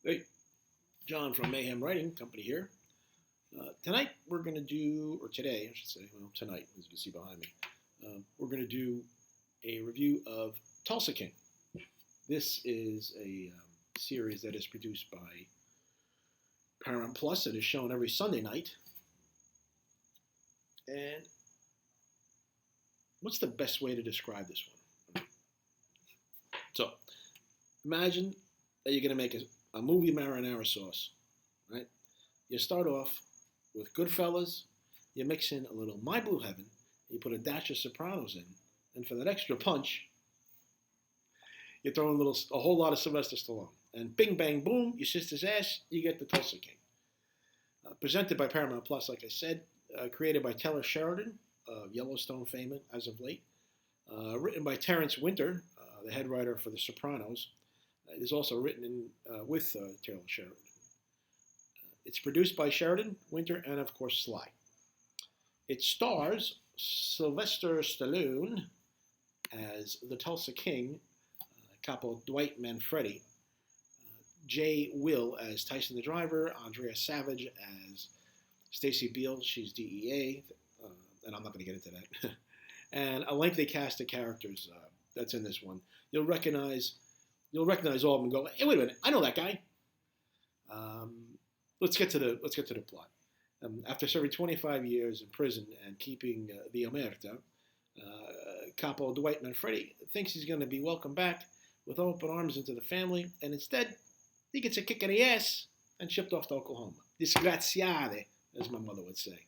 Hey, John from Mayhem Writing Company here. Tonight we're going to do, or today I should say, well tonight as you can see behind me, we're going to do a review of Tulsa King. This is a series that is produced by Paramount Plus. It is shown every Sunday night. And what's the best way to describe this one? So imagine that you're going to make a movie marinara sauce, right? You start off with Goodfellas, you mix in a little My Blue Heaven, you put a dash of Sopranos in, and for that extra punch, you throw in a whole lot of Sylvester Stallone. And bing, bang, boom, you assist his ass, you get the Tulsa King. Presented by Paramount Plus, like I said, created by Taylor Sheridan, Yellowstone fame as of late. Written by Terrence Winter, the head writer for The Sopranos. It is also written with Taylor Sheridan. It's produced by Sheridan, Winter, and of course Sly. It stars Sylvester Stallone as the Tulsa King, Capo Dwight Manfredi, Jay Will as Tyson the Driver, Andrea Savage as Stacy Beal, she's DEA, and I'm not going to get into that, and a lengthy cast of characters that's in this one. You'll recognize all of them and go, hey, wait a minute, I know that guy. Let's get to the plot. After serving 25 years in prison and keeping the omerta, Capo Dwight Manfredi thinks he's going to be welcomed back with open arms into the family, and instead, he gets a kick in the ass and shipped off to Oklahoma. Disgraziate, as my mother would say.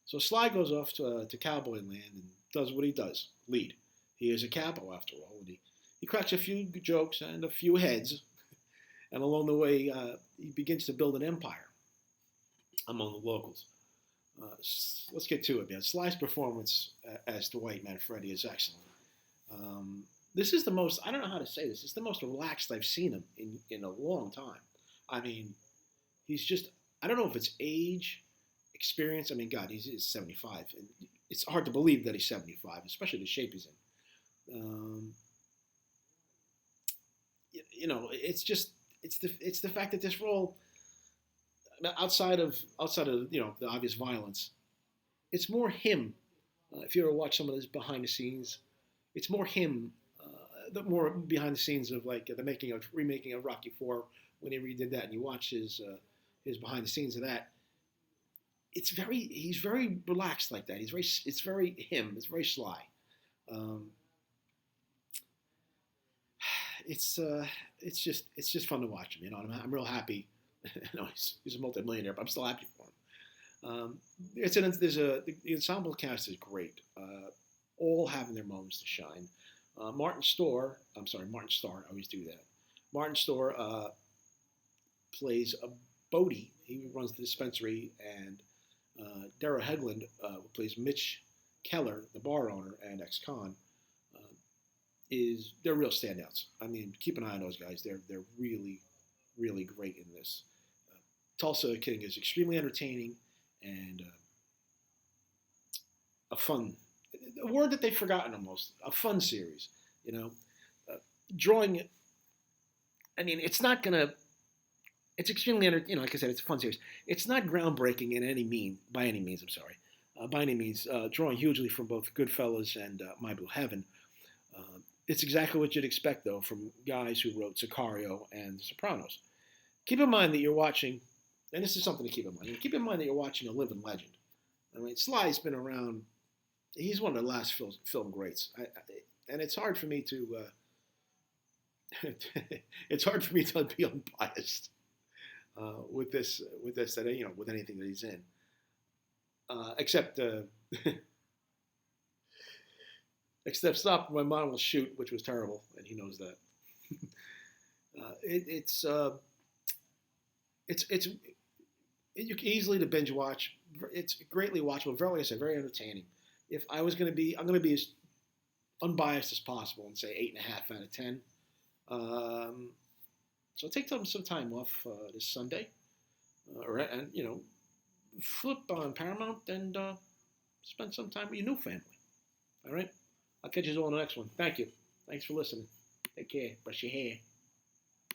So Sly goes off to cowboy land and does what he does, lead. He is a capo, after all, and he cracks a few jokes and a few heads, and along the way, he begins to build an empire among the locals. Let's get to it, man. Sly's performance as Dwight Manfredi is excellent. This is the most, I don't know how to say this, it's the most relaxed I've seen him in a long time. I mean, he's just, I don't know if it's age, experience. I mean, God, he's 75. And it's hard to believe that he's 75, especially the shape he's in. It's the fact that this role, outside of the obvious violence, it's more him. If you ever watch some of this behind the scenes, it's more him. The more behind the scenes of like the remaking of Rocky IV when he redid that, and you watch his behind the scenes of that. He's very relaxed like that. It's very him. It's very Sly. It's just fun to watch him. I'm real happy. He's a multimillionaire, but I'm still happy for him. The ensemble cast is great. All having their moments to shine. Martin Starr. I always do that. Martin Starr plays a Bodie. He runs the dispensary, and Darrell Hegland plays Mitch Keller, the bar owner and ex-con. They're real standouts. I mean, keep an eye on those guys. They're really, really great in this. Tulsa King is extremely entertaining and a word that they've forgotten almost, a fun series, drawing, I mean, it's not going to, it's extremely, like I said, it's a fun series. It's not groundbreaking by any means, drawing hugely from both Goodfellas and My Blue Heaven. It's exactly what you'd expect, though, from guys who wrote Sicario and The Sopranos. Keep in mind that you're watching, and this is something to keep in mind, keep in mind that you're watching a living legend. I mean, Sly's been around. He's one of the last film greats, and it's hard for me to be unbiased with this that with anything that he's in, except except Stop My Mom Will Shoot, which was terrible, and he knows that. You can easily to binge watch. It's greatly watchable. Like I said, very entertaining. If I was going to be, I'm going to be as unbiased as possible and say 8.5 out of 10. So take some time off this Sunday, and flip on Paramount and spend some time with your new family. All right, I'll catch you all on the next one. Thank you. Thanks for listening. Take care. Brush your hair.